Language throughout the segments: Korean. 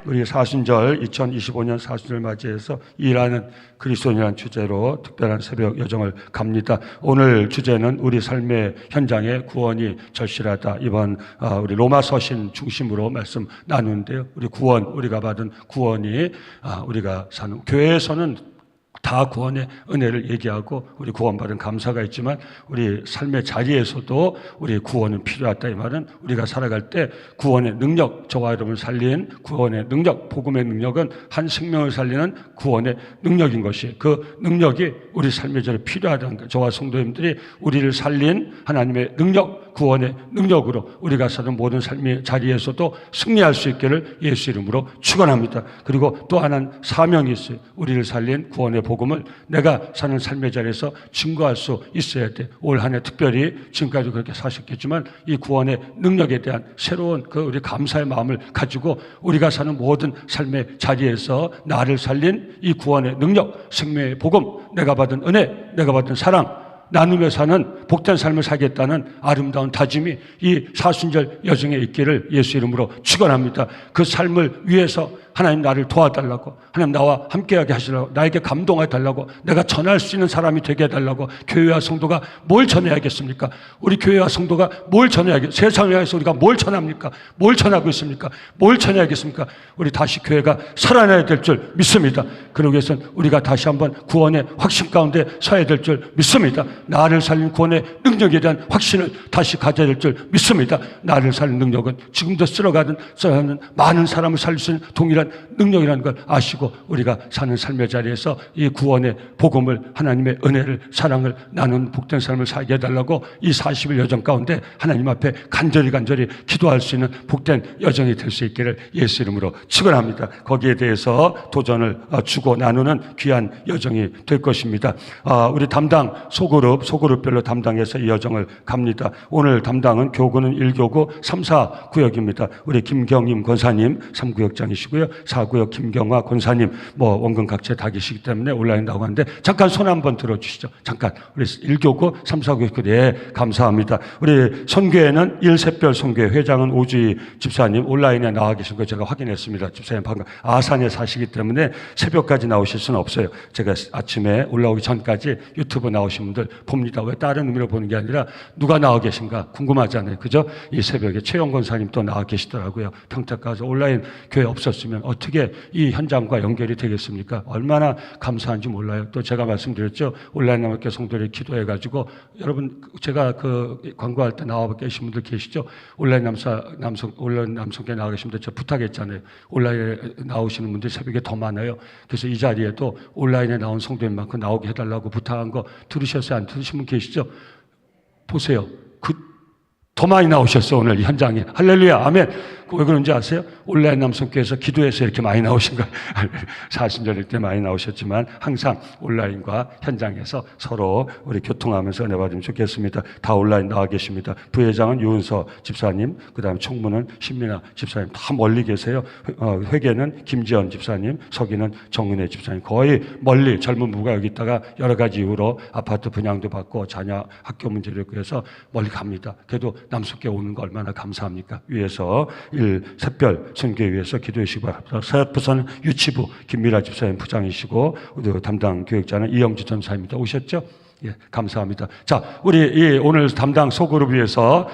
우리 사순절 2025년 사순절 맞이해서 일하는 그리스도인이라는 주제로 특별한 새벽 여정을 갑니다. 오늘 주제는 우리 삶의 현장에 구원이 절실하다. 이번 우리 로마 서신 중심으로 말씀 나누는데요. 우리 구원, 우리가 받은 구원이 우리가 사는 교회에서는 다 구원의 은혜를 얘기하고 우리 구원받은 감사가 있지만 우리 삶의 자리에서도 우리 구원은 필요하다. 이 말은 우리가 살아갈 때 구원의 능력, 저와 여러분을 살린 구원의 능력, 복음의 능력은 한 생명을 살리는 구원의 능력인 것이, 그 능력이 우리 삶의 자리에 필요하다는 거예요. 저와 성도님들이 우리를 살린 하나님의 능력, 구원의 능력으로 우리가 사는 모든 삶의 자리에서도 승리할 수 있기를 예수 이름으로 축원합니다. 그리고 또 하나는 사명이 있어요. 우리를 살린 구원의 복음을 내가 사는 삶의 자리에서 증거할 수 있어야 돼. 올 한 해 특별히 지금까지 그렇게 사셨겠지만 이 구원의 능력에 대한 새로운 그 우리 감사의 마음을 가지고 우리가 사는 모든 삶의 자리에서 나를 살린 이 구원의 능력, 생명의 복음, 내가 받은 은혜, 내가 받은 사랑, 나누며 사는 복된 삶을 살겠다는 아름다운 다짐이 이 사순절 여정에 있기를 예수 이름으로 축원합니다. 그 삶을 위해서 하나님 나를 도와달라고, 하나님 나와 함께하게 하시라고, 나에게 감동해 달라고, 내가 전할 수 있는 사람이 되게 해달라고. 교회와 성도가 뭘 전해야겠습니까? 우리 교회와 성도가 뭘 전해야겠습니까? 세상에 대해서 우리가 뭘 전합니까? 뭘 전하고 있습니까? 뭘 전해야겠습니까? 우리 다시 교회가 살아나야 될 줄 믿습니다. 그러기 위해서는 우리가 다시 한번 구원의 확신 가운데 서야 될 줄 믿습니다. 나를 살린 구원의 능력에 대한 확신을 다시 가져야 될 줄 믿습니다. 나를 살린 능력은 지금도 써가는 많은 사람을 살릴 수 있는 동일한 능력이라는 걸 아시고 우리가 사는 삶의 자리에서 이 구원의 복음을, 하나님의 은혜를, 사랑을 나눈 복된 삶을 살게 해달라고 이 40일 여정 가운데 하나님 앞에 간절히 기도할 수 있는 복된 여정이 될 수 있기를 예수 이름으로 축원합니다. 거기에 대해서 도전을 주고 나누는 귀한 여정이 될 것입니다. 우리 담당 소그룹별로 담당해서 이 여정을 갑니다. 오늘 담당은 교구는 1교구 3, 4구역입니다. 우리 김경임 권사님 3구역장이시고요. 4구역 김경화 권사님 원근 각처에 다 계시기 때문에 온라인 나오는데 잠깐 손 한번 들어주시죠. 잠깐. 우리 1교구 3, 4구역. 네, 감사합니다. 우리 선교회는 1샛별 선교회 회장은 오주희 집사님 온라인에 나와 계신 거 제가 확인했습니다. 집사님 방금 아산에 사시기 때문에 새벽까지 나오실 수는 없어요. 제가 아침에 올라오기 전까지 유튜브 나오신 분들 봅니다. 왜 다른 의미로 보는 게 아니라 누가 나와 계신가 궁금하잖아요. 그죠? 이 새벽에 최영 권사님 또 나와 계시더라고요. 평택 가서 온라인 교회 없었으면 어떻게 이 현장과 연결이 되겠습니까? 얼마나 감사한지 몰라요. 또 제가 말씀드렸죠. 온라인 남학교 성도들이 기도해가지고 여러분 제가 그 광고할 때 나와 계신 분들 계시죠? 온라인 남성교회 나와 계신 분들 제가 부탁했잖아요. 온라인에 나오시는 분들이 새벽에 더 많아요. 그래서 이 자리에도 온라인에 나온 성도님만큼 나오게 해달라고 부탁한 거 들으셨어요? 안 들으신 분 계시죠? 보세요. 더 많이 나오셨어, 오늘 현장에. 할렐루야, 아멘. 왜 그런지 아세요? 온라인 남성교회에서 기도해서 이렇게 많이 나오신 거예요. 사순절일 때 많이 나오셨지만 항상 온라인과 현장에서 서로 우리 교통하면서 은혜 받으면 좋겠습니다. 다 온라인 나와 계십니다. 부회장은 유은서 집사님, 그 다음에 총무는 신민아 집사님 다 멀리 계세요. 회계는 김지연 집사님, 서기는 정은혜 집사님. 거의 멀리 젊은 부부가 여기 있다가 여러 가지 이유로 아파트 분양도 받고 자녀 학교 문제도 있고 해서 멀리 갑니다. 그래도 남숙교회 오는 거 얼마나 감사합니까? 위에서 샛별 선교회 위해서 기도해 주시기 바랍니다. 서부서는 유치부 김미라 집사님 부장이시고 담당 교육자는 이영주 전사입니다. 오셨죠? 예, 감사합니다. 자, 우리 오늘 담당 소그룹 위해서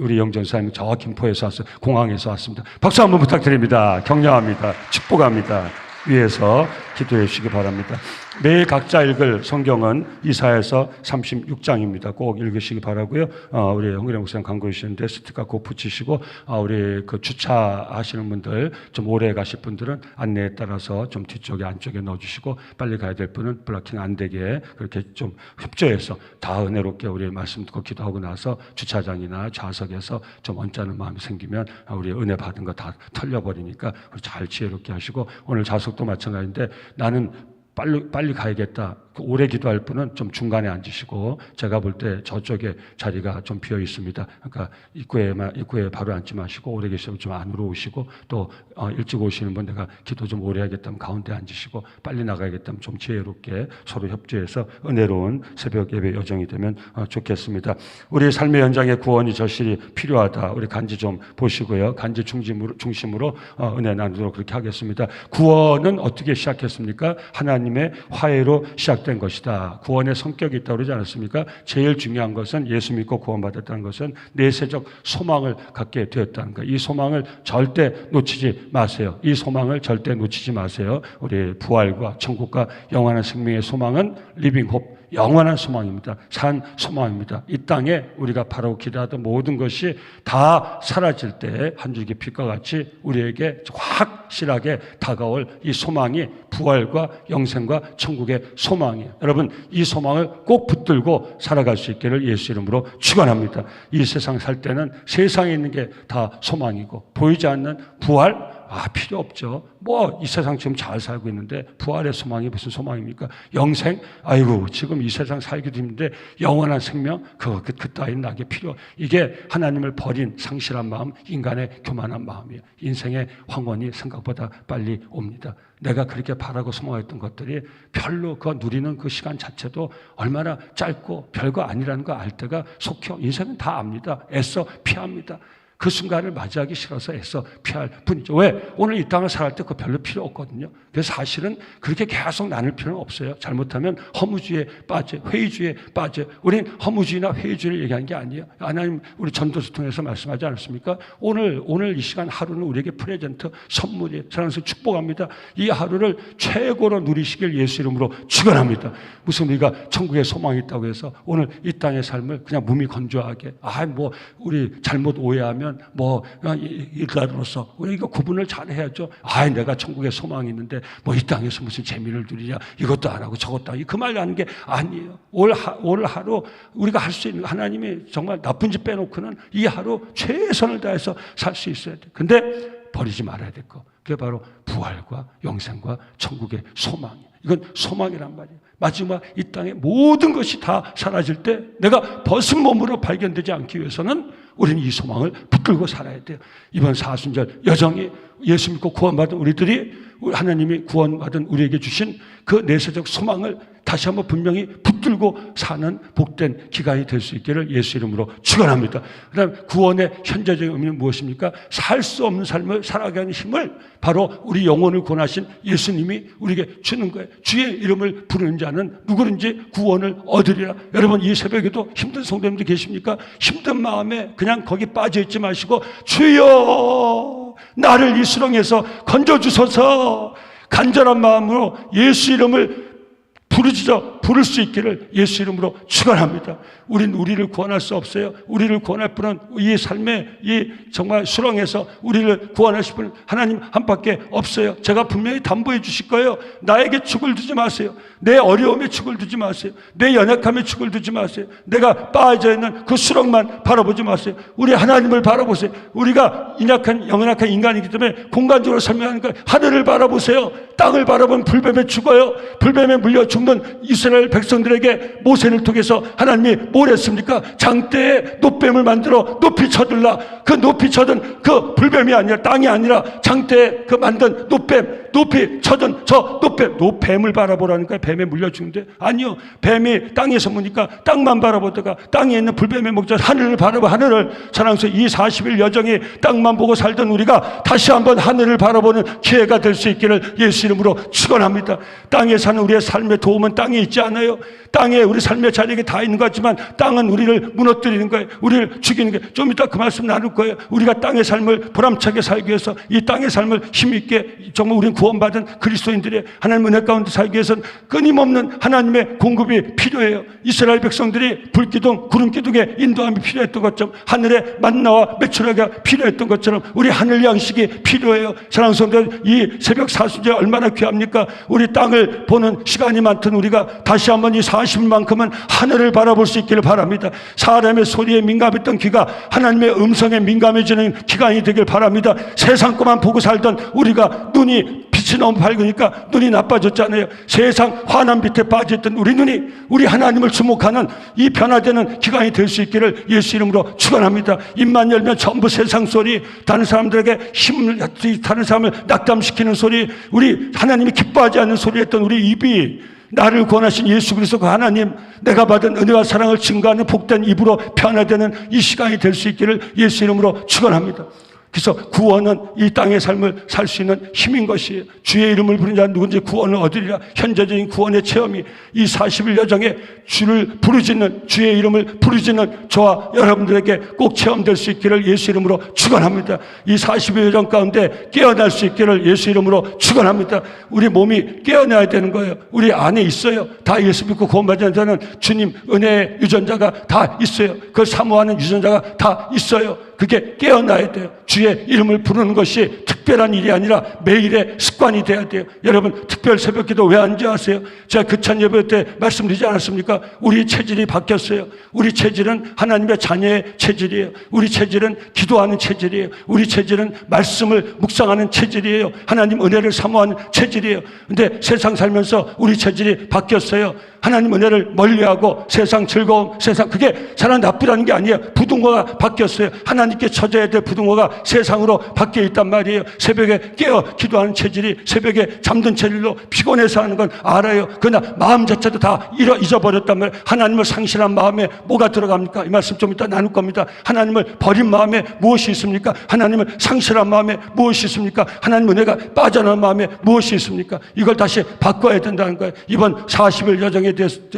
우리 영전사님 저 김포에서 왔어요. 공항에서 왔습니다. 박수 한번 부탁드립니다. 격려합니다. 축복합니다. 위해서 기도해 주시기 바랍니다. 매일 각자 읽을 성경은 이사야서 36장입니다. 꼭 읽으시기 바라고요. 우리 홍기래 목사님 광고해 주시는데 스티커 꼭 붙이시고 우리 그 주차하시는 분들 좀 오래 가실 분들은 안내에 따라서 좀 뒤쪽에 안쪽에 넣어주시고 빨리 가야 될 분은 블락킹 안 되게 그렇게 좀 협조해서 다 은혜롭게 우리 말씀 듣고 기도하고 나서 주차장이나 좌석에서 좀 언짢은 마음이 생기면 우리 은혜 받은 거 다 털려버리니까 잘 지혜롭게 하시고 오늘 좌석도 마찬가지인데 나는 빨리 가야겠다. 오래 기도할 분은 좀 중간에 앉으시고, 제가 볼 때 저쪽에 자리가 좀 비어 있습니다. 그러니까 입구에 바로 앉지 마시고, 오래 계시면 좀 안으로 오시고, 또 일찍 오시는 분 내가 기도 좀 오래 하겠다면 가운데 앉으시고, 빨리 나가야겠다면 좀 지혜롭게 서로 협조해서 은혜로운 새벽 예배 여정이 되면 좋겠습니다. 우리 삶의 현장에 구원이 절실히 필요하다. 우리 간지 좀 보시고요. 간지 중심으로 은혜 나누도록 그렇게 하겠습니다. 구원은 어떻게 시작했습니까? 하나님의 화해로 시작된 것이다. 구원의 성격이 있다고 그러지 않았습니까? 제일 중요한 것은 예수 믿고 구원받았다는 것은 내세적 소망을 갖게 되었다는 것. 이 소망을 절대 놓치지 마세요. 이 소망을 절대 놓치지 마세요. 우리 부활과 천국과 영원한 생명의 소망은 리빙 홉, 영원한 소망입니다. 산 소망입니다. 이 땅에 우리가 바라고 기도하던 모든 것이 다 사라질 때 한 줄기 빛과 같이 우리에게 확실하게 다가올 이 소망이 부활과 영생과 천국의 소망이에요. 여러분, 이 소망을 꼭 붙들고 살아갈 수 있기를 예수 이름으로 축원합니다. 이 세상 살 때는 세상에 있는 게 다 소망이고, 보이지 않는 부활 필요 없죠. 이 세상 지금 잘 살고 있는데 부활의 소망이 무슨 소망입니까? 영생? 아이고, 지금 이 세상 살기도 힘든데 영원한 생명? 그 따윈 나게 필요. 이게 하나님을 버린 상실한 마음, 인간의 교만한 마음이에요. 인생의 황혼이 생각보다 빨리 옵니다. 내가 그렇게 바라고 소망했던 것들이 별로 누리는 그 시간 자체도 얼마나 짧고 별거 아니라는 거 알 때가 속혀. 인생은 다 압니다. 애써 피합니다. 그 순간을 맞이하기 싫어서 애써 피할 뿐이죠. 왜? 오늘 이 땅을 살아갈 때 그거 별로 필요 없거든요. 그래서 사실은 그렇게 계속 나눌 필요는 없어요. 잘못하면 허무주의에 빠져, 회의주의에 빠져. 우린 허무주의나 회의주의를 얘기하는 게 아니에요. 하나님 우리 전도서 통해서 말씀하지 않았습니까? 오늘 이 시간 하루는 우리에게 프레젠트, 선물이에요. 사랑해서 축복합니다. 이 하루를 최고로 누리시길 예수 이름으로 축원합니다. 무슨 우리가 천국에 소망이 있다고 해서 오늘 이 땅의 삶을 그냥 무미건조하게 우리 잘못 오해하면 일가로서 우리 이거 구분을 잘 해야죠. 내가 천국에 소망이 있는데 이 땅에서 무슨 재미를 누리냐, 이것도 안 하고 저것도 안 하고, 그 말 하는 게 아니에요. 올 하루 우리가 할 수 있는, 하나님이 정말 나쁜 짓 빼놓고는 이 하루 최선을 다해서 살 수 있어야 돼. 근데 버리지 말아야 될 거, 그게 바로 부활과 영생과 천국의 소망이에요. 이건 소망이란 말이에요. 마지막 이 땅의 모든 것이 다 사라질 때 내가 벗은 몸으로 발견되지 않기 위해서는 우리는 이 소망을 붙들고 살아야 돼요. 이번 사순절 여정이 예수 믿고 구원받은 우리들이 하나님이 구원받은 우리에게 주신 그 내세적 소망을 다시 한번 분명히 붙들고 사는 복된 기간이 될 수 있기를 예수 이름으로 축원합니다. 그다음 구원의 현재적인 의미는 무엇입니까? 살 수 없는 삶을 살아가게 하는 힘을 바로 우리 영혼을 구원하신 예수님이 우리에게 주는 거예요. 주의 이름을 부르는 자는 누구든지 구원을 얻으리라. 여러분, 이 새벽에도 힘든 성도님들 계십니까? 힘든 마음에 그냥 거기 빠져 있지 마시고, 주여 나를 이 수렁에서 건져주소서, 간절한 마음으로 예수 이름을 부를 수 있기를 예수 이름으로 축원합니다. 우리를 구원할 수 없어요. 우리를 구원할 분은 이 삶의 이 정말 수렁에서 우리를 구원하실 분은 하나님 한 밖에 없어요. 제가 분명히 담보해 주실 거예요. 나에게 축을 두지 마세요. 내 어려움에 축을 두지 마세요. 내 연약함에 축을 두지 마세요. 내가 빠져 있는 그 수렁만 바라보지 마세요. 우리 하나님을 바라보세요. 우리가 연약한 인간이기 때문에 공간적으로 설명하는 거, 하늘을 바라보세요. 땅을 바라보면 불뱀에 죽어요. 불뱀에 물려 죽는 이스라엘 백성들에게 모세를 통해서 하나님이 뭘 했습니까? 장대에 노뱀을 만들어 높이 쳐들라. 그 높이 쳐든 그 불뱀이 아니라, 땅이 아니라 장대에 그 만든 노뱀, 높이 쳐든 저 노뱀을 바라보라는 거예요. 뱀에 물려 죽는데 아니요. 뱀이 땅에서 무니까 땅만 바라보다가 땅에 있는 불뱀의 목적 하늘을 바라보, 하늘을. 사랑해서 이 40일 여정이 땅만 보고 살던 우리가 다시 한번 하늘을 바라보는 기회가 될 수 있기를 예수 이름으로 축원합니다. 땅에 사는 우리의 삶의 도움은 땅에 있지 않아요. 땅에 우리 삶의 자리에 다 있는 것 같지만 땅은 우리를 무너뜨리는 거예요. 우리를 죽이는 거예요. 좀 이따 그 말씀 나눌 거예요. 우리가 땅의 삶을 보람차게 살기 위해서, 이 땅의 삶을 힘있게 정말 우리는 구원받은 그리스도인들의 하나님 은혜 가운데 살기 위해서는 끊임없는 하나님의 공급이 필요해요. 이스라엘 백성들이 불기둥, 구름기둥에 인도함이 필요했던 것처럼, 하늘의 만나와 메추라기가 필요했던 것처럼 우리 하늘 양식이 필요해요. 사랑하는 성도들, 이 새벽 사순절 얼마나 귀합니까? 우리 땅을 보는 시간이 많던 우리가 다시 한번 이 40일만큼은 하늘을 바라볼 수 있기를 바랍니다. 사람의 소리에 민감했던 귀가 하나님의 음성에 민감해지는 기간이 되길 바랍니다. 세상 것만 보고 살던 우리가 눈이 빛이 너무 밝으니까 눈이 나빠졌잖아요. 세상 환한 빛에 빠져있던 우리 눈이 우리 하나님을 주목하는 이 변화되는 기간이 될 수 있기를 예수 이름으로 축원합니다. 입만 열면 전부 세상 소리, 다른 사람들에게 힘을, 다른 사람을 낙담시키는 소리, 우리 하나님이 기뻐하지 않는 소리 했던 우리 입이 나를 구원하신 예수 그리스도 그 하나님, 내가 받은 은혜와 사랑을 증거하는 복된 입으로 변화되는 이 시간이 될 수 있기를 예수 이름으로 축원합니다. 그래서 구원은 이 땅의 삶을 살 수 있는 힘인 것이에요. 주의 이름을 부르는 자 누군지 구원을 얻으리라. 현재적인 구원의 체험이 이 40일 여정에 주를 부르짖는, 주의 이름을 부르짖는 저와 여러분들에게 꼭 체험될 수 있기를 예수 이름으로 축원합니다. 이 40일 여정 가운데 깨어날 수 있기를 예수 이름으로 축원합니다. 우리 몸이 깨어나야 되는 거예요. 우리 안에 있어요. 다 예수 믿고 구원받은 자는 주님 은혜의 유전자가 다 있어요. 그걸 사모하는 유전자가 다 있어요. 그게 깨어나야 돼요. 주의 이름을 부르는 것이 특별한 일이 아니라 매일의 습관이 돼야 돼요. 여러분, 특별 새벽기도 왜 안 좋아하세요? 제가 그찬 예배 때 말씀드리지 않았습니까? 우리 체질이 바뀌었어요. 우리 체질은 하나님의 자녀의 체질이에요. 우리 체질은 기도하는 체질이에요. 우리 체질은 말씀을 묵상하는 체질이에요. 하나님 은혜를 사모하는 체질이에요. 근데 세상 살면서 우리 체질이 바뀌었어요. 하나님 은혜를 멀리하고 세상 즐거움, 세상, 그게 사람 나쁘다는 게 아니에요. 부등호가 바뀌었어요. 하나님께 쳐져야 될 부등호가 세상으로 바뀌어 있단 말이에요. 새벽에 깨어 기도하는 체질이 새벽에 잠든 체질로 피곤해서 하는 건 알아요. 그러나 마음 자체도 다 잊어버렸단 말이에요. 하나님을 상실한 마음에 뭐가 들어갑니까? 이 말씀 좀 이따 나눌 겁니다. 하나님을 버린 마음에 무엇이 있습니까? 하나님을 상실한 마음에 무엇이 있습니까? 하나님 은혜가 빠져나온 마음에 무엇이 있습니까? 이걸 다시 바꿔야 된다는 거예요. 이번 40일 여정에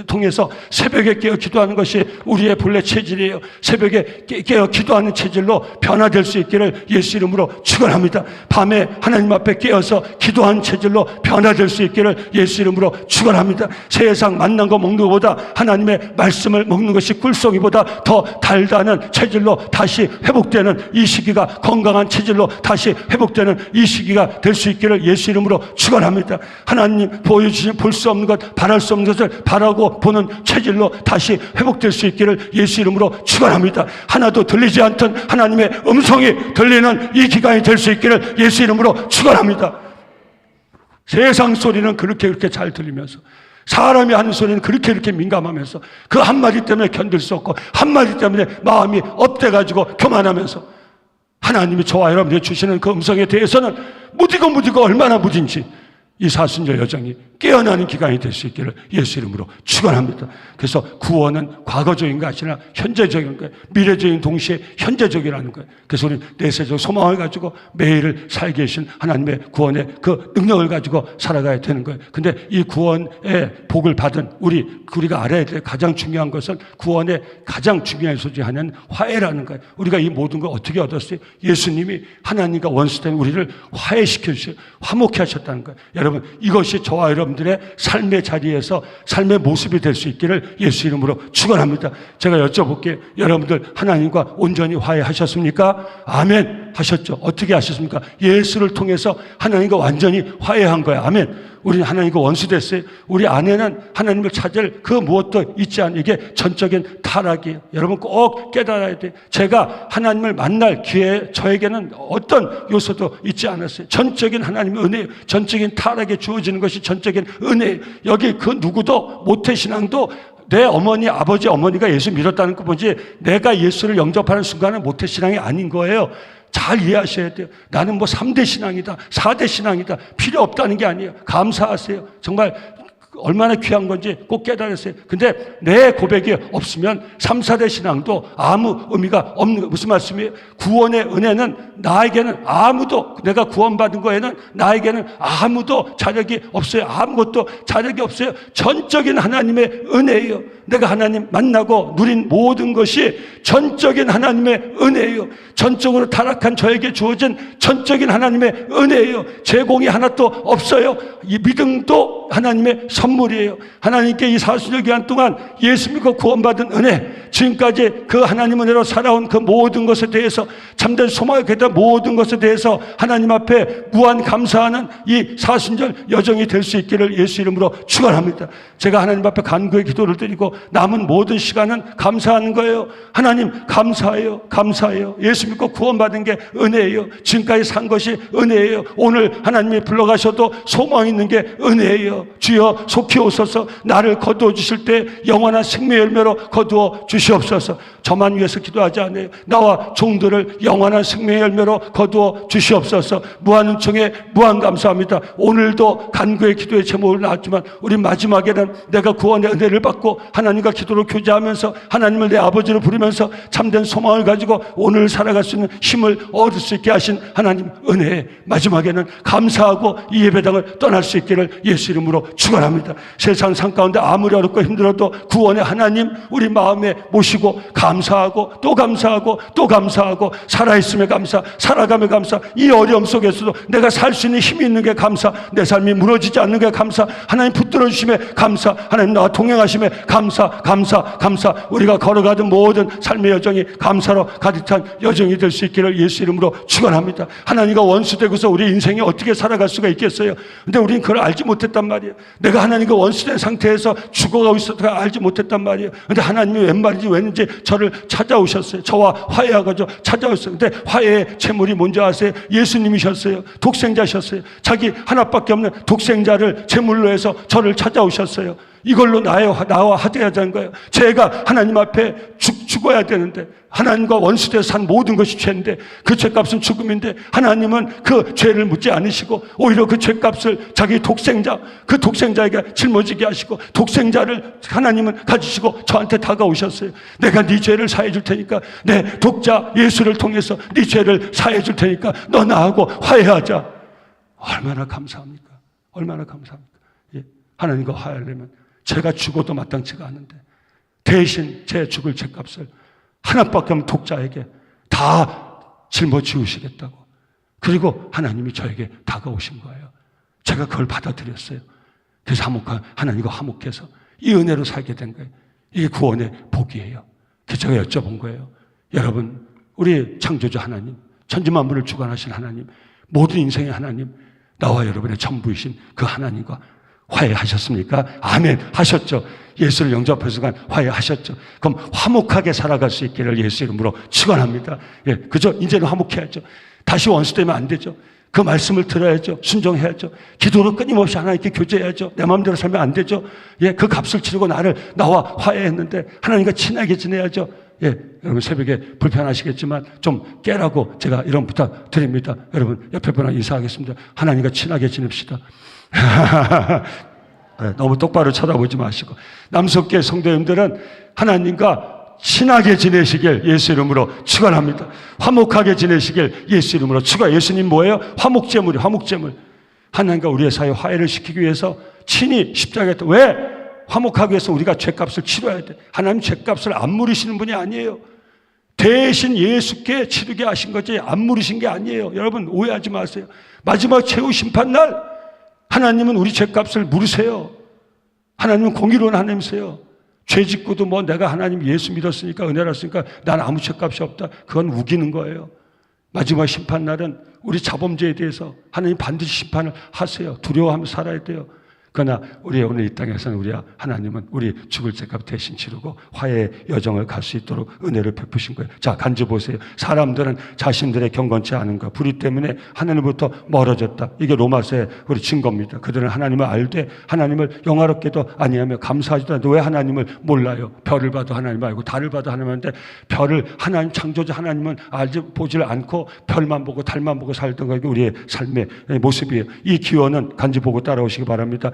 통해서 새벽에 깨어 기도하는 것이 우리의 본래 체질이에요. 새벽에 깨어 기도하는 체질로 변화될 수 있기를 예수 이름으로 축원합니다. 밤에 하나님 앞에 깨어서 기도하는 체질로 변화될 수 있기를 예수 이름으로 축원합니다. 세상 만난 거 먹는 것보다 하나님의 말씀을 먹는 것이 꿀송이보다 더 달다는 체질로 다시 회복되는 이 시기가, 건강한 체질로 다시 회복되는 이 시기가 될 수 있기를 예수 이름으로 축원합니다. 하나님 보여주신 볼 수 없는 것, 바랄 수 없는 것을 바라고 보는 체질로 다시 회복될 수 있기를 예수 이름으로 축원합니다. 하나도 들리지 않던 하나님의 음성이 들리는 이 기간이 될 수 있기를 예수 이름으로 축원합니다. 세상 소리는 그렇게 잘 들리면서, 사람이 하는 소리는 그렇게 민감하면서, 그 한마디 때문에 견딜 수 없고 한마디 때문에 마음이 업돼가지고 교만하면서, 하나님이 저와 여러분들이 주시는 그 음성에 대해서는 무디고 얼마나 무딘지 이 사순절 여정이 깨어나는 기간이 될 수 있기를 예수 이름으로 축원합니다. 그래서 구원은 과거적인 것이 아니라 현재적인 거예요. 미래적인 동시에 현재적이라는 거예요. 그래서 우리는 내세적 소망을 가지고 매일을 살게 하신 하나님의 구원의 그 능력을 가지고 살아가야 되는 거예요. 근데 이 구원의 복을 받은 우리가 알아야 될 가장 중요한 것은, 구원의 가장 중요한 소지 하나는 화해라는 거예요. 우리가 이 모든 걸 어떻게 얻었어요? 예수님이 하나님과 원수된 우리를 화해시켜 주셔서 화목케 하셨다는 거예요. 여러분, 이것이 저와 여러분들의 삶의 자리에서 삶의 모습이 될 수 있기를 예수 이름으로 축원합니다. 제가 여쭤볼게요. 여러분들 하나님과 온전히 화해하셨습니까? 아멘. 하셨죠. 어떻게 하셨습니까? 예수를 통해서 하나님과 완전히 화해한 거예요. 아멘. 우리는 하나님과 원수됐어요. 우리 안에는 하나님을 찾을 그 무엇도 있지 않은, 이게 전적인 타락이에요. 여러분 꼭 깨달아야 돼요. 제가 하나님을 만날 기회에 저에게는 어떤 요소도 있지 않았어요. 전적인 하나님의 은혜예요. 전적인 타락에 주어지는 것이 전적인 은혜예요. 여기 그 누구도 모태신앙도 내 어머니, 아버지, 어머니가 예수 믿었다는 거 보지, 내가 예수를 영접하는 순간은 모태신앙이 아닌 거예요. 잘 이해하셔야 돼요. 나는 뭐 3대 신앙이다, 4대 신앙이다, 필요 없다는 게 아니에요. 감사하세요. 정말 얼마나 귀한 건지 꼭 깨달았어요. 근데 내 고백이 없으면 3, 4대 신앙도 아무 의미가 없는 거예요. 무슨 말씀이에요? 구원의 은혜는 나에게는 아무도, 내가 구원받은 거에는 나에게는 아무도 자력이 없어요. 아무것도 자력이 없어요. 전적인 하나님의 은혜예요. 내가 하나님 만나고 누린 모든 것이 전적인 하나님의 은혜예요. 전적으로 타락한 저에게 주어진 전적인 하나님의 은혜예요. 제공이 하나도 없어요. 이 믿음도 하나님의 선물이에요. 하나님께 이 40년 기간 동안 예수 믿고 구원받은 은혜, 지금까지 그 하나님 은혜로 살아온 그 모든 것에 대해서, 참된 소망에 대한 모든 것에 대해서 하나님 앞에 무한 감사하는 이 사순절 여정이 될 수 있기를 예수 이름으로 축원합니다. 제가 하나님 앞에 간구의 기도를 드리고 남은 모든 시간은 감사하는 거예요. 하나님 감사해요. 감사해요. 예수 믿고 구원받은 게 은혜예요. 지금까지 산 것이 은혜예요. 오늘 하나님이 불러가셔도 소망 있는 게 은혜예요. 주여 속히 오소서. 나를 거두어 주실 때 영원한 생명의 열매로 거두어 주시옵소서. 저만 위해서 기도하지 않아요. 나와 종들을 영원한 생명의 열매로 거두어 주시옵소서. 무한은총에 무한감사합니다. 오늘도 간구의 기도의 제목을 나왔지만 우리 마지막에는 내가 구원의 은혜를 받고 하나님과 기도로 교제하면서 하나님을 내 아버지로 부르면서 참된 소망을 가지고 오늘 살아갈 수 있는 힘을 얻을 수 있게 하신 하나님 은혜에 마지막에는 감사하고 이 예배당을 떠날 수 있기를 예수 이름으로 축원합니다. 세상 상 가운데 아무리 어렵고 힘들어도 구원의 하나님 우리 마음에 모시고 감사하고 또 감사하고 또 감사하고 살아있음에 감사, 살아감에 감사, 이 어려움 속에서도 내가 살 수 있는 힘이 있는 게 감사, 내 삶이 무너지지 않는 게 감사, 하나님 붙들어 주심에 감사, 하나님 나와 동행하심에 감사, 감사, 감사. 우리가 걸어가던 모든 삶의 여정이 감사로 가득 찬 여정이 될 수 있기를 예수 이름으로 축원합니다. 하나님과 원수되고서 우리 인생이 어떻게 살아갈 수가 있겠어요? 근데 우리는 그걸 알지 못했단 말이에요. 내가 하나님과 원수된 상태에서 죽어가고 있었다가 알지 못했단 말이에요. 근데 하나님이 웬 말인지 왠지 저를 찾아오셨어요. 저와 화해하고서 찾아오셨어요. 근데 화해의 제물이 뭔지 아세요? 예수님이셨어요. 독생자셨어요. 자기 하나밖에 없는 독생자를 제물로 해서 저를 찾아오셨어요. 이걸로 나와 하대하자는 거예요. 제가 하나님 앞에 죽어야 되는데, 하나님과 원수되어 산 모든 것이 죄인데, 그 죄값은 죽음인데, 하나님은 그 죄를 묻지 않으시고 오히려 그 죄값을 자기 독생자, 그 독생자에게 짊어지게 하시고 독생자를 하나님은 가지시고 저한테 다가오셨어요. 내가 네 죄를 사해 줄 테니까, 내 독자 예수를 통해서 네 죄를 사해 줄 테니까 너 나하고 화해하자. 얼마나 감사합니까? 얼마나 감사합니까? 예. 하나님과 화해하려면 제가 죽어도 마땅치가 않은데 대신 제 죽을 죄값을 하나밖에 없는 독자에게 다 짊어지우시겠다고. 그리고 하나님이 저에게 다가오신 거예요. 제가 그걸 받아들였어요. 그래서 하나님과 화목해서 이 은혜로 살게 된 거예요. 이게 구원의 복이에요. 그래서 제가 여쭤본 거예요. 여러분, 우리 창조주 하나님, 천지만물을 주관하신 하나님, 모든 인생의 하나님, 나와 여러분의 전부이신 그 하나님과 화해하셨습니까? 아멘. 하셨죠. 예수를 영접해서 간 화해하셨죠. 그럼 화목하게 살아갈 수 있기를 예수 이름으로 축원합니다. 예, 그죠? 이제는 화목해야죠. 다시 원수되면 안 되죠. 그 말씀을 들어야죠. 순종해야죠. 기도로 끊임없이 하나님께 교제해야죠. 내 마음대로 살면 안 되죠. 예, 그 값을 치르고 나와 화해했는데 하나님과 친하게 지내야죠. 예, 여러분 새벽에 불편하시겠지만 좀 깨라고 제가 이런 부탁 드립니다. 여러분 옆에 분랑 인사하겠습니다. 하나님과 친하게 지냅시다. 네, 너무 똑바로 쳐다보지 마시고, 남석계 성도님들은 하나님과 친하게 지내시길 예수 이름으로 축원합니다. 화목하게 지내시길 예수 이름으로 축원. 예수님 뭐예요? 화목제물이 화목제물. 하나님과 우리의 사이 화해를 시키기 위해서 친히 십자가에 왜? 화목하기 위해서 우리가 죄값을 치러야 돼. 하나님 죄값을 안 물으시는 분이 아니에요. 대신 예수께 치르게 하신 거지 안 물으신 게 아니에요. 여러분 오해하지 마세요. 마지막 최후 심판날 하나님은 우리 죄값을 물으세요. 하나님은 공의로운 하나님이세요. 죄 짓고도 뭐 내가 하나님 예수 믿었으니까 은혜랐으니까 난 아무 죄값이 없다. 그건 우기는 거예요. 마지막 심판날은 우리 자범죄에 대해서 하나님 반드시 심판을 하세요. 두려워하면서 살아야 돼요. 그러나 우리 오늘 이 땅에서는 하나님은 우리 죽을 죄값 대신 치르고 화해의 여정을 갈 수 있도록 은혜를 베푸신 거예요. 자, 간주 보세요. 사람들은 자신들의 경건치 않은 것, 불의 때문에 하나님부터 멀어졌다. 이게 로마서의 우리 증거입니다. 그들은 하나님을 알되 하나님을 영화롭게도 아니하며 감사하지도 않는데 왜 하나님을 몰라요? 별을 봐도 하나님 알고 달을 봐도 하나님인데 별을 하나님 창조주 하나님은 보질 않고 별만 보고 달만 보고 살던 게 우리의 삶의 모습이에요. 이 기원은 간주 보고 따라오시기 바랍니다.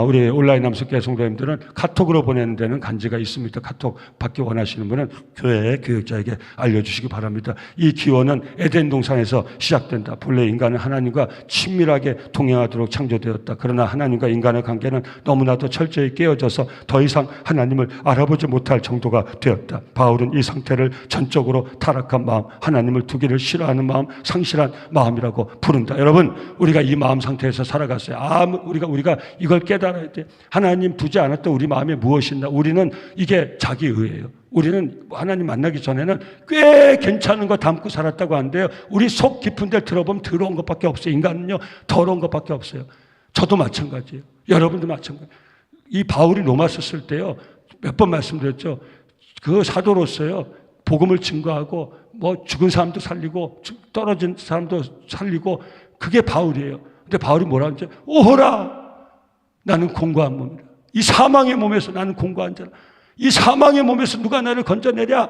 우리 온라인 남석계 성도님들은 카톡으로 보내는 데는 간지가 있습니다. 카톡 받기 원하시는 분은 교회 교육자에게 알려주시기 바랍니다. 이 기원은 에덴 동산에서 시작된다. 본래 인간은 하나님과 친밀하게 동행하도록 창조되었다. 그러나 하나님과 인간의 관계는 너무나도 철저히 깨어져서 더 이상 하나님을 알아보지 못할 정도가 되었다. 바울은 이 상태를 전적으로 타락한 마음, 하나님을 두기를 싫어하는 마음, 상실한 마음이라고 부른다. 여러분, 우리가 이 마음 상태에서 살아갔어요. 우리가 이걸 깨달아야 돼. 하나님 두지 않았던 우리 마음에 무엇이 있나? 우리는 이게 자기의예요. 우리는 하나님 만나기 전에는 꽤 괜찮은 거 담고 살았다고 하는데요. 우리 속 깊은 데를 들어보면 더러운 것밖에 없어요. 인간은요, 더러운 것밖에 없어요. 저도 마찬가지예요. 여러분도 마찬가지예요. 이 바울이 로마서 쓸 때요, 몇 번 말씀드렸죠. 그 사도로서요, 복음을 증거하고 뭐 죽은 사람도 살리고 떨어진 사람도 살리고, 그게 바울이에요. 근데 바울이 뭐라 하는지, 오호라, 나는 공고한 몸이라. 이 사망의 몸에서 나는 공고한 자라. 이 사망의 몸에서 누가 나를 건져내랴.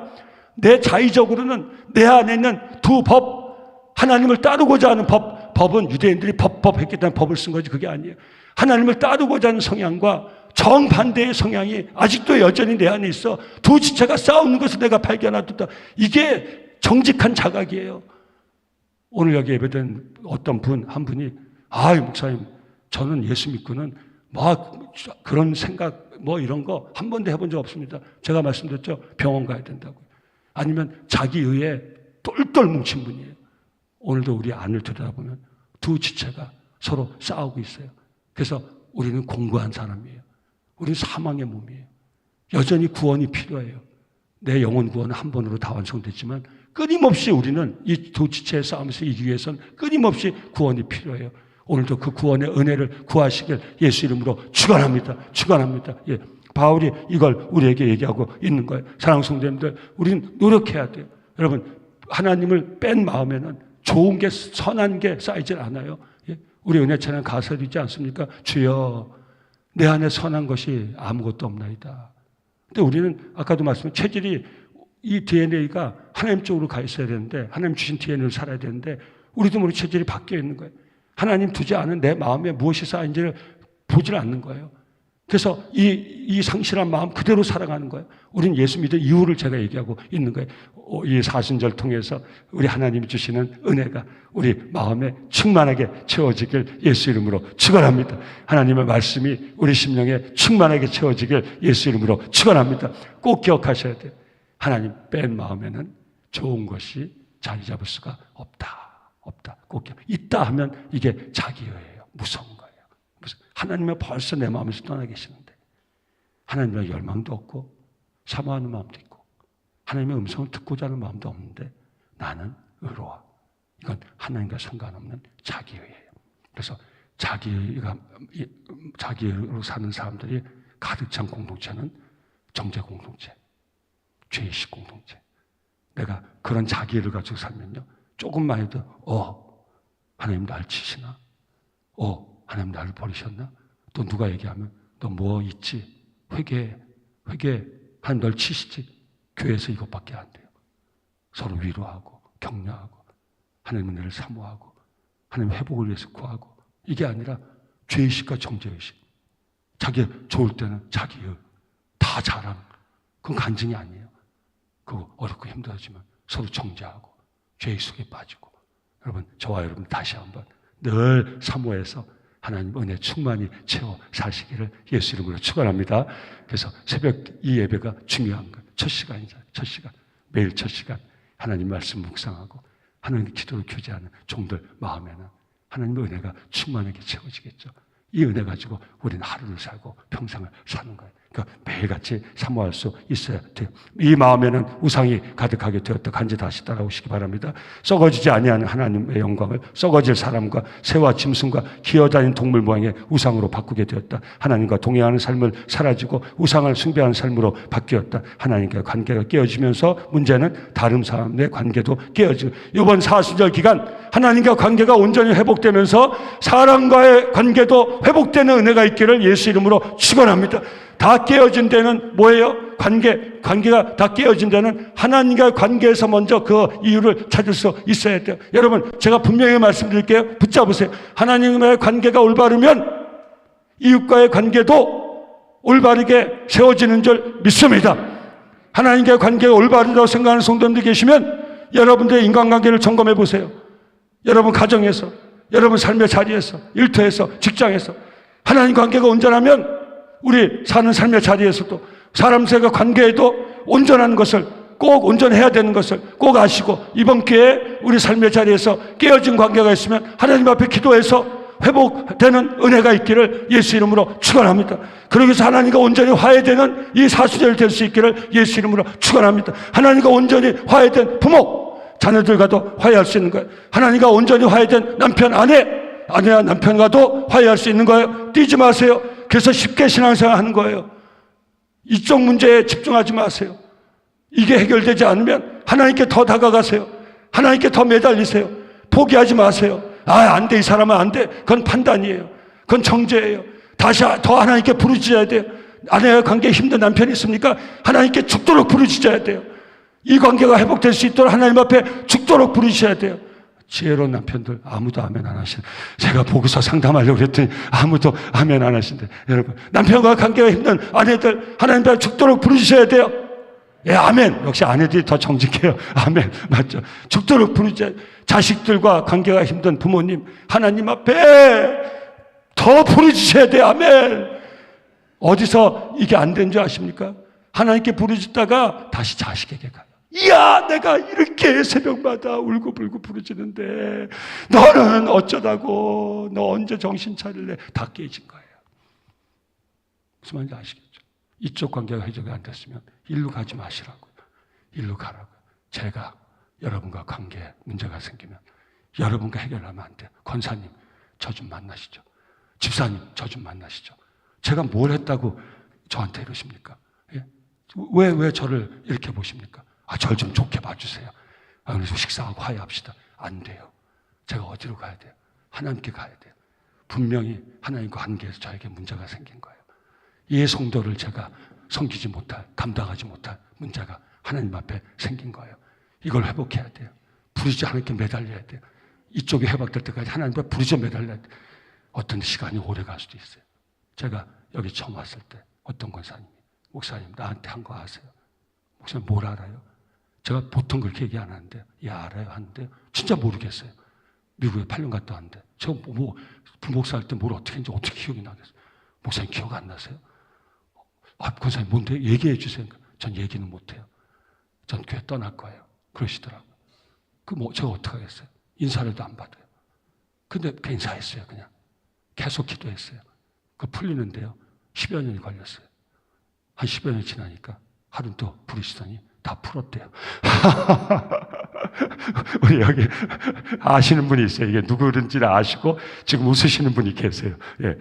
내 자의적으로는 내 안에 있는 두 법, 하나님을 따르고자 하는 법은 유대인들이 법했기 때문에 법을 쓴 거지, 그게 아니에요. 하나님을 따르고자 하는 성향과 정반대의 성향이 아직도 여전히 내 안에 있어. 두 지체가 싸우는 것을 내가 발견하였다. 이게 정직한 자각이에요. 오늘 여기 예배된 어떤 한 분이, 목사님, 저는 예수 믿고는 막 그런 생각 이런 거 한 번도 해본 적 없습니다. 제가 말씀드렸죠. 병원 가야 된다고요. 아니면 자기 의에 똘똘 뭉친 분이에요. 오늘도 우리 안을 들여다보면 두 지체가 서로 싸우고 있어요. 그래서 우리는 공고한 사람이에요. 우리는 사망의 몸이에요. 여전히 구원이 필요해요. 내 영혼 구원은 한 번으로 다 완성됐지만 끊임없이 우리는 이 두 지체의 싸움에서 이기기 위해서는 끊임없이 구원이 필요해요. 오늘도 그 구원의 은혜를 구하시길 예수 이름으로 축원합니다. 축원합니다. 예. 바울이 이걸 우리에게 얘기하고 있는 거예요. 사랑하는 성도님들, 우리는 노력해야 돼요. 여러분, 하나님을 뺀 마음에는 좋은 게, 선한 게 쌓이질 않아요. 예. 우리 은혜찬양 가사도 있지 않습니까? 주여, 내 안에 선한 것이 아무것도 없나이다. 근데 우리는 아까도 말씀드린 체질이, 이 DNA가 하나님 쪽으로 가 있어야 되는데, 하나님 주신 DNA를 살아야 되는데, 우리도 모르게 체질이 바뀌어 있는 거예요. 하나님 두지 않은 내 마음에 무엇이 쌓인지를 보질 않는 거예요. 그래서 이 상실한 마음 그대로 살아가는 거예요. 우리는 예수 믿을 이유를 제가 얘기하고 있는 거예요. 이 사순절 통해서 우리 하나님이 주시는 은혜가 우리 마음에 충만하게 채워지길 예수 이름으로 축원합니다. 하나님의 말씀이 우리 심령에 충만하게 채워지길 예수 이름으로 축원합니다. 꼭 기억하셔야 돼요. 하나님 뺀 마음에는 좋은 것이 자리 잡을 수가 없다. 꼭 있다 하면 이게 자기의예요. 무서운 거예요. 하나님은 벌써 내 마음에서 떠나 계시는데, 하나님의 열망도 없고 사모하는 마음도 있고 하나님의 음성을 듣고자 하는 마음도 없는데 나는 의로워. 이건 하나님과 상관없는 자기의예요. 그래서 자기의로 사는 사람들이 가득 찬 공동체는 정죄 공동체, 죄의식 공동체. 내가 그런 자기의를 가지고 살면요, 조금만 해도 하나님 날 치시나? 하나님 나를 버리셨나? 또 누가 얘기하면 너 뭐 있지? 회개. 하나님 널 치시지? 교회에서 이것밖에 안 돼요. 서로 위로하고 격려하고 하나님 은혜를 사모하고 하나님 회복을 위해서 구하고, 이게 아니라 죄의식과 정죄의식. 자기 좋을 때는 자기의 다 자랑. 그건 간증이 아니에요. 그거 어렵고 힘들어지만 서로 정죄하고 죄의 속에 빠지고. 여러분, 저와 여러분 다시 한번 늘 사모해서 하나님 은혜 충만히 채워 사시기를 예수 이름으로 축원합니다. 그래서 새벽 이 예배가 중요한 것. 첫 시간이잖아요. 첫 시간. 매일 첫 시간 하나님 말씀 묵상하고 하나님 기도를 교제하는 종들 마음에는 하나님의 은혜가 충만하게 채워지겠죠. 이 은혜 가지고 우리는 하루를 살고 평생을 사는 거예요. 그러니까 매일같이 사모할 수 있어야 돼요. 이 마음에는 우상이 가득하게 되었다. 간지 다시 따라오시기 바랍니다. 썩어지지 아니하는 하나님의 영광을 썩어질 사람과 새와 짐승과 기어다니는 동물 모양의 우상으로 바꾸게 되었다. 하나님과 동행하는 삶을 사라지고 우상을 숭배하는 삶으로 바뀌었다. 하나님과 관계가 깨어지면서 문제는 다른 사람의 관계도 깨어지고, 이번 사순절 기간 하나님과 관계가 온전히 회복되면서 사람과의 관계도 회복되는 은혜가 있기를 예수 이름으로 축원합니다. 다 깨어진 데는 뭐예요? 관계가 다 깨어진 데는 하나님과의 관계에서 먼저 그 이유를 찾을 수 있어야 돼요. 여러분, 제가 분명히 말씀드릴게요. 붙잡으세요. 하나님과의 관계가 올바르면 이웃과의 관계도 올바르게 세워지는 줄 믿습니다. 하나님과의 관계가 올바르다고 생각하는 성도님들 계시면 여러분들의 인간관계를 점검해 보세요. 여러분 가정에서, 여러분 삶의 자리에서, 일터에서, 직장에서 하나님 관계가 온전하면 우리 사는 삶의 자리에서도 사람들과 관계에도 온전한 것을, 꼭 온전해야 되는 것을 꼭 아시고, 이번 기회에 우리 삶의 자리에서 깨어진 관계가 있으면 하나님 앞에 기도해서 회복되는 은혜가 있기를 예수 이름으로 축원합니다. 그러기 위해서 하나님과 온전히 화해되는 이 사순절이 될 수 있기를 예수 이름으로 축원합니다. 하나님과 온전히 화해된 부모, 자녀들과도 화해할 수 있는 거예요. 하나님과 온전히 화해된 남편, 아내와 남편과도 화해할 수 있는 거예요. 뛰지 마세요. 그래서 쉽게 신앙생활 하는 거예요. 이쪽 문제에 집중하지 마세요. 이게 해결되지 않으면 하나님께 더 다가가세요. 하나님께 더 매달리세요. 포기하지 마세요. 안 돼, 이 사람은 안 돼. 그건 판단이에요. 그건 정죄예요. 다시 더 하나님께 부르짖어야 돼요. 아내와 관계에 힘든 남편이 있습니까? 하나님께 죽도록 부르짖어야 돼요. 이 관계가 회복될 수 있도록 하나님 앞에 죽도록 부르짖어야 돼요. 지혜로운 남편들 아무도 아멘 안 하시네. 제가 보고서 상담하려고 그랬더니 아무도 아멘 안 하신대. 여러분, 남편과 관계가 힘든 아내들 하나님 앞에 죽도록 부르짖어야 돼요. 예, 아멘. 역시 아내들이 더 정직해요. 아멘. 맞죠? 죽도록 부르짖어야 돼요. 자식들과 관계가 힘든 부모님 하나님 앞에 더 부르짖어야 돼요. 아멘. 어디서 이게 안 된 줄 아십니까? 하나님께 부르짖다가 다시 자식에게 가요. 이야, 내가 이렇게 새벽마다 울고불고 부르짖는데 너는 어쩌다고, 너 언제 정신 차릴래? 다 깨진 거예요. 무슨 말인지 아시겠죠? 이쪽 관계가 해결이 안 됐으면 일로 가지 마시라고요. 일로 가라고요. 제가 여러분과 관계에 문제가 생기면 여러분과 해결하면 안 돼요. 권사님, 저 좀 만나시죠. 집사님, 저 좀 만나시죠. 제가 뭘 했다고 저한테 이러십니까? 예? 왜 저를 이렇게 보십니까? 절 좀 좋게 봐주세요. 그래서 식사하고 화해합시다. 안 돼요. 제가 어디로 가야 돼요? 하나님께 가야 돼요. 분명히 하나님과 관계에서 저에게 문제가 생긴 거예요. 이 성도를 제가 섬기지 못할, 감당하지 못할 문제가 하나님 앞에 생긴 거예요. 이걸 회복해야 돼요. 부르짖어 하나님께 매달려야 돼요. 이쪽이 회복될 때까지 하나님 앞에 부르짖어 매달려야 돼요. 어떤 시간이 오래 갈 수도 있어요. 제가 여기 처음 왔을 때 어떤 권사님이, 목사님 나한테 한 거 아세요? 목사님 뭘 알아요? 제가 보통 그렇게 얘기 안 하는데, 알아요 하는데 진짜 모르겠어요. 미국에 8년 갔다 왔는데 제가 부목사 할 때 뭘 어떻게 했는지 어떻게 기억이 나겠어요? 목사님 기억 안 나세요? 권사님 뭔데? 얘기해 주세요. 전 얘기는 못해요. 전 교회 떠날 거예요. 그러시더라고요. 제가 어떻게 하겠어요? 인사라도 안 받아요. 근데 인사했어요. 그냥 계속 기도했어요. 풀리는데요 10여 년이 걸렸어요. 한 10여 년 지나니까 하루 또 부르시더니 다 풀었대요. 우리 여기 아시는 분이 있어요. 이게 누구든지는 아시고 지금 웃으시는 분이 계세요. 예.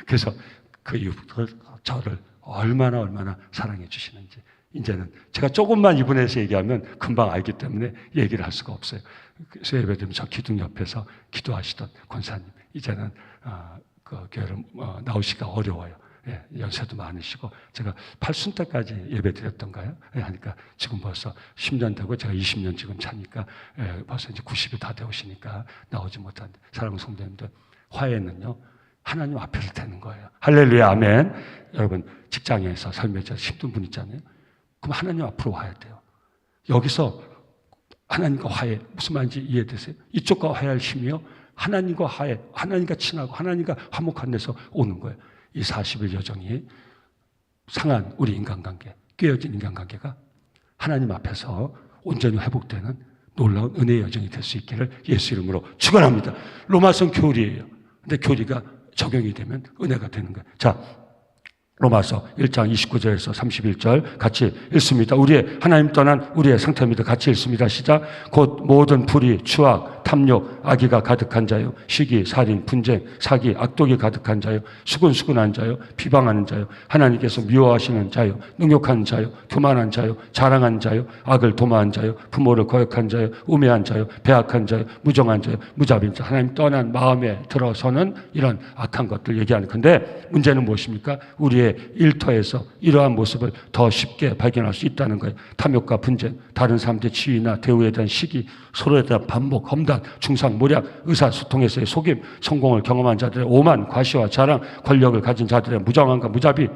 그래서 그 이후부터 저를 얼마나 사랑해 주시는지 이제는 제가 조금만 이분에서 얘기하면 금방 알기 때문에 얘기를 할 수가 없어요. 그래서 예배드리면 저 기둥 옆에서 기도하시던 권사님 이제는 그 교회를 나오시기가 어려워요. 예, 연세도 많으시고 제가 80 때까지 예배 드렸던가요? 예, 하니까 지금 벌써 10년 되고 제가 20년 지금 차니까 벌써 이제 90이 다 되오시니까 나오지 못한데 사랑하는 성도님들 화해는요 하나님 앞에서 되는 거예요. 할렐루야 아멘. 여러분 직장에서 삶에서 힘든 분 있잖아요. 그럼 하나님 앞으로 와야 돼요. 여기서 하나님과 화해 무슨 말인지 이해되세요? 이쪽과 화해할 힘이요 하나님과 화해, 하나님과 친하고 하나님과 화목한 데서 오는 거예요. 이 40일 여정이 상한 우리 인간관계, 깨어진 인간관계가 하나님 앞에서 온전히 회복되는 놀라운 은혜의 여정이 될 수 있기를 예수 이름으로 축원합니다. 로마서 교리예요. 근데 교리가 적용이 되면 은혜가 되는 거예요. 자, 로마서 1장 29절에서 31절 같이 읽습니다. 우리의 하나님 떠난 우리의 상태입니다. 같이 읽습니다. 시작. 곧 모든 불의, 추악, 탐욕, 악의가 가득한 자요, 시기, 살인, 분쟁, 사기, 악독이 가득한 자요, 수근수근한 자요, 비방하는 자요, 하나님께서 미워하시는 자요, 능욕하는 자요, 교만한 자요, 자랑한 자요, 악을 도모한 자요, 부모를 거역한 자요, 우매한 자요, 배악한 자요, 무정한 자요, 무자비한 자요. 하나님 떠난 마음에 들어서는 이런 악한 것들 얘기하는 건데 문제는 무엇입니까? 우리의 일터에서 이러한 모습을 더 쉽게 발견할 수 있다는 거예요. 탐욕과 분쟁, 다른 사람들의 지위나 대우에 대한 시기, 서로에 대한 반복, 험단, 중상, 모략, 의사소통에서의 속임, 성공을 경험한 자들의 오만, 과시와 자랑, 권력을 가진 자들의 무정함과 무자비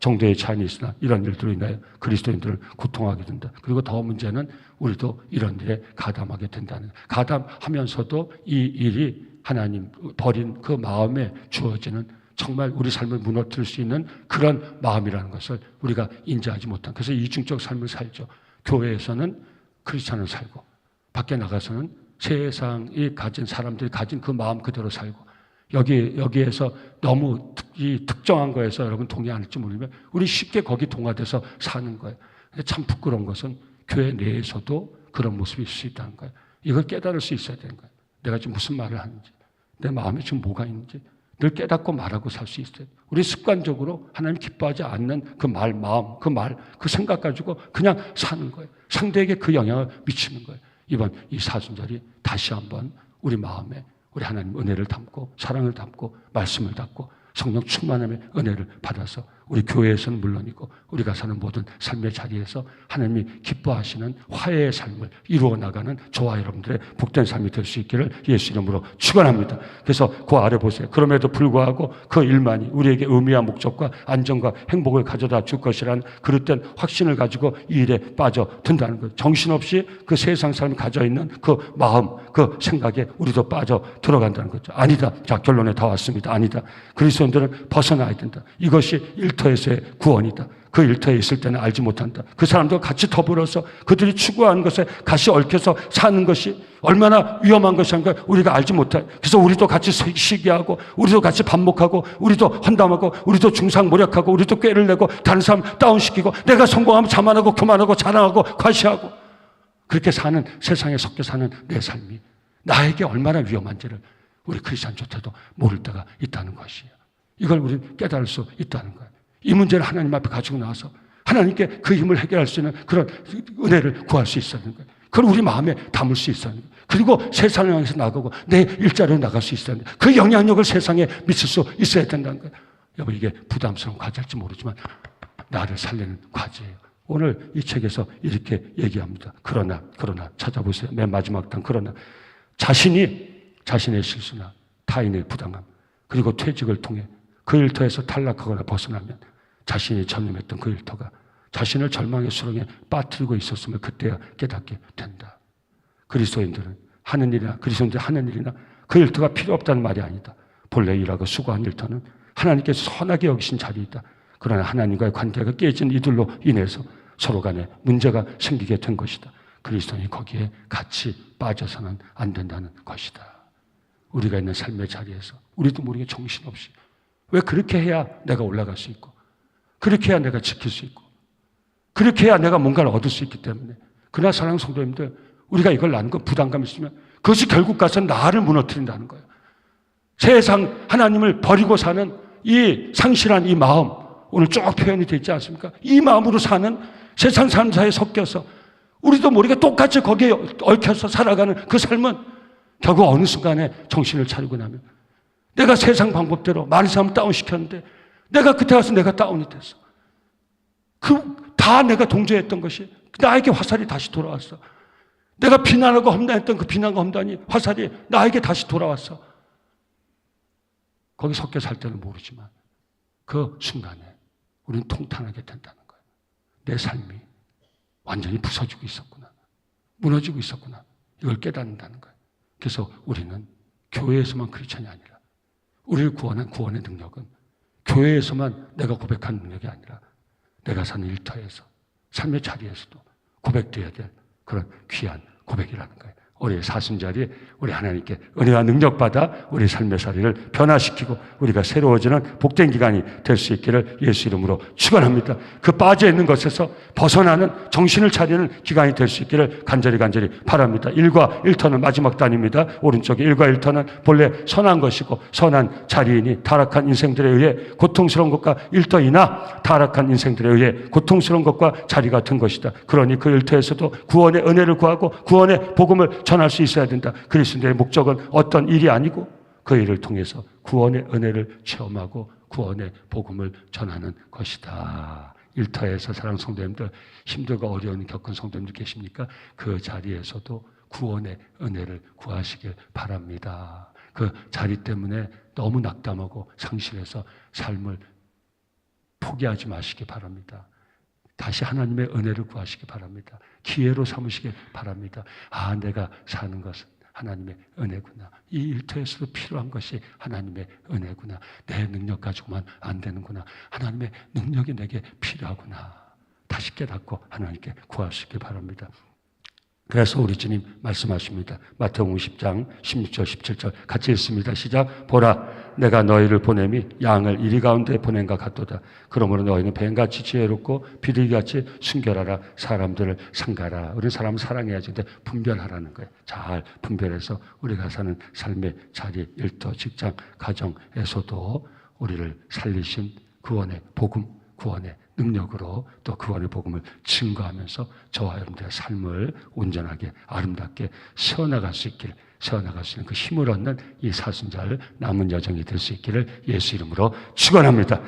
정도의 차이는 있으나 이런 일들로 인하여 그리스도인들을 고통하게 된다. 그리고 더 문제는 우리도 이런 일에 가담하게 된다는 거예요. 가담하면서도 이 일이 하나님 버린 그 마음에 주어지는 정말 우리 삶을 무너뜨릴 수 있는 그런 마음이라는 것을 우리가 인지하지 못한. 그래서 이중적 삶을 살죠. 교회에서는 크리스찬을 살고 밖에 나가서는 세상이 가진 사람들이 가진 그 마음 그대로 살고 여기에서 너무 이 특정한 거에서 여러분 동의 안 할지 모르지만 우리 쉽게 거기 동화돼서 사는 거예요. 근데 참 부끄러운 것은 교회 내에서도 그런 모습이 있을 수 있다는 거예요. 이걸 깨달을 수 있어야 되는 거예요. 내가 지금 무슨 말을 하는지, 내 마음에 지금 뭐가 있는지, 늘 깨닫고 말하고 살 수 있어요. 우리 습관적으로 하나님 기뻐하지 않는 그 말, 마음, 그 생각 가지고 그냥 사는 거예요. 상대에게 그 영향을 미치는 거예요. 이번 이 사순절이 다시 한번 우리 마음에 우리 하나님 은혜를 담고 사랑을 담고 말씀을 담고 성령 충만함의 은혜를 받아서 우리 교회에서는 물론이고 우리가 사는 모든 삶의 자리에서 하나님이 기뻐하시는 화해의 삶을 이루어 나가는 저와 여러분들의 복된 삶이 될 수 있기를 예수 이름으로 축원합니다. 그래서 그 아래 보세요. 그럼에도 불구하고 그 일만이 우리에게 의미와 목적과 안정과 행복을 가져다 줄 것이라는 그릇된 확신을 가지고 이 일에 빠져든다는 거예요. 정신없이 그 세상 사람이 가져있는 그 마음, 그 생각에 우리도 빠져 들어간다는 거죠. 아니다. 자, 결론에 다 왔습니다. 아니다. 그리스도인들은 벗어나야 된다. 이것이 일터에서의 구원이다. 그 일터에 있을 때는 알지 못한다. 그 사람들과 같이 더불어서 그들이 추구하는 것에 같이 얽혀서 사는 것이 얼마나 위험한 것인가 우리가 알지 못해. 그래서 우리도 같이 시기하고 우리도 같이 반목하고 우리도 헌담하고 우리도 중상모략하고 우리도 꾀를 내고 다른 사람 다운시키고 내가 성공하면 자만하고 교만하고 자랑하고 과시하고 그렇게 사는 세상에 섞여 사는 내 삶이 나에게 얼마나 위험한지를 우리 크리스찬조차도 모를 때가 있다는 것이에요. 이걸 우리는 깨달을 수 있다는 거예요. 이 문제를 하나님 앞에 가지고 나와서 하나님께 그 힘을 해결할 수 있는 그런 은혜를 구할 수 있어야 하는 거예요. 그걸 우리 마음에 담을 수 있어야 하는 거예요. 그리고 세상을 향해서 나가고 내 일자리로 나갈 수 있어야 하는 거예요. 그 영향력을 세상에 미칠 수 있어야 된다는 거예요. 여러분 이게 부담스러운 과제일지 모르지만 나를 살리는 과제예요. 오늘 이 책에서 이렇게 얘기합니다. 그러나 찾아보세요. 맨 마지막 단 그러나 자신의 실수나 타인의 부당함 그리고 퇴직을 통해 그 일터에서 탈락하거나 벗어나면 자신이 전념했던 그 일터가 자신을 절망의 수렁에 빠뜨리고 있었음을 그때야 깨닫게 된다. 그리스도인들은 하는 일이나 그 일터가 필요 없다는 말이 아니다. 본래 일하고 수고한 일터는 하나님께서 선하게 여기신 자리이다. 그러나 하나님과의 관계가 깨진 이들로 인해서 서로 간에 문제가 생기게 된 것이다. 그리스도인이 거기에 같이 빠져서는 안 된다는 것이다. 우리가 있는 삶의 자리에서 우리도 모르게 정신없이 왜 그렇게 해야 내가 올라갈 수 있고 그렇게 해야 내가 지킬 수 있고 그렇게 해야 내가 뭔가를 얻을 수 있기 때문에 그러나 사랑하는 성도님들 우리가 이걸 나는 거 부담감이 있으면 그것이 결국 가서 나를 무너뜨린다는 거예요. 세상 하나님을 버리고 사는 이 상실한 이 마음 오늘 쭉 표현이 되어 있지 않습니까? 이 마음으로 사는 세상 사람 사이에 섞여서 우리도 모르게 똑같이 거기에 얽혀서 살아가는 그 삶은 결국 어느 순간에 정신을 차리고 나면 내가 세상 방법대로 많은 사람 다운시켰는데 내가 그때 가서 내가 다운이 됐어. 다 내가 동조했던 것이 나에게 화살이 다시 돌아왔어. 내가 비난하고 험담했던 그 비난과 험담이 화살이 나에게 다시 돌아왔어. 거기 섞여 살 때는 모르지만 그 순간에 우리는 통탄하게 된다는 거예요. 내 삶이 완전히 부서지고 있었구나. 무너지고 있었구나. 이걸 깨닫는다는 거예요. 그래서 우리는 교회에서만 크리스찬이 아니라 우리를 구원한 구원의 능력은 교회에서만 내가 고백한 능력이 아니라 내가 사는 일터에서 삶의 자리에서도 고백되어야 될 그런 귀한 고백이라는 거예요. 우리의 사순절이 우리 하나님께 은혜와 능력받아 우리 삶의 자리를 변화시키고 우리가 새로워지는 복된 기간이 될 수 있기를 예수 이름으로 축원합니다. 그 빠져있는 것에서 벗어나는 정신을 차리는 기간이 될 수 있기를 간절히 바랍니다. 1과 1터는 마지막 단입니다. 오른쪽에 1과 1터는 본래 선한 것이고 선한 자리이니 타락한 인생들에 의해 고통스러운 것과 일터이나 타락한 인생들에 의해 고통스러운 것과 자리가 든 것이다. 그러니 그 일터에서도 구원의 은혜를 구하고 구원의 복음을 전할 수 있어야 된다. 그리스도의 목적은 어떤 일이 아니고 그 일을 통해서 구원의 은혜를 체험하고 구원의 복음을 전하는 것이다. 일터에서 사랑하는 성도님들 힘들고 어려운 겪은 성도님들 계십니까? 그 자리에서도 구원의 은혜를 구하시길 바랍니다. 그 자리 때문에 너무 낙담하고 상실해서 삶을 포기하지 마시기 바랍니다. 다시 하나님의 은혜를 구하시기 바랍니다. 기회로 삼으시기 바랍니다. 아, 내가 사는 것은 하나님의 은혜구나. 이 일터에서도 필요한 것이 하나님의 은혜구나. 내 능력 가지고만 안 되는구나. 하나님의 능력이 내게 필요하구나. 다시 깨닫고 하나님께 구하시기 바랍니다. 그래서 우리 주님 말씀하십니다. 마태복음 10장 16절 17절 같이 읽습니다. 시작. 보라 내가 너희를 보냄이 양을 이리 가운데 보낸과 같도다. 그러므로 너희는 뱀같이 지혜롭고 비둘기같이 순결하라. 사람들을 상가라. 우리 사람을 사랑해야지. 근데 분별하라는 거예요. 잘 분별해서 우리가 사는 삶의 자리, 일터, 직장, 가정에서도 우리를 살리신 구원의 복음, 구원의 능력으로 또 구원의 복음을 증거하면서 저와 여러분들의 삶을 온전하게 아름답게 세워나갈 수 있기를, 세워나갈 수 있는 그 힘을 얻는 이 사순절 남은 여정이 될 수 있기를 예수 이름으로 축원합니다.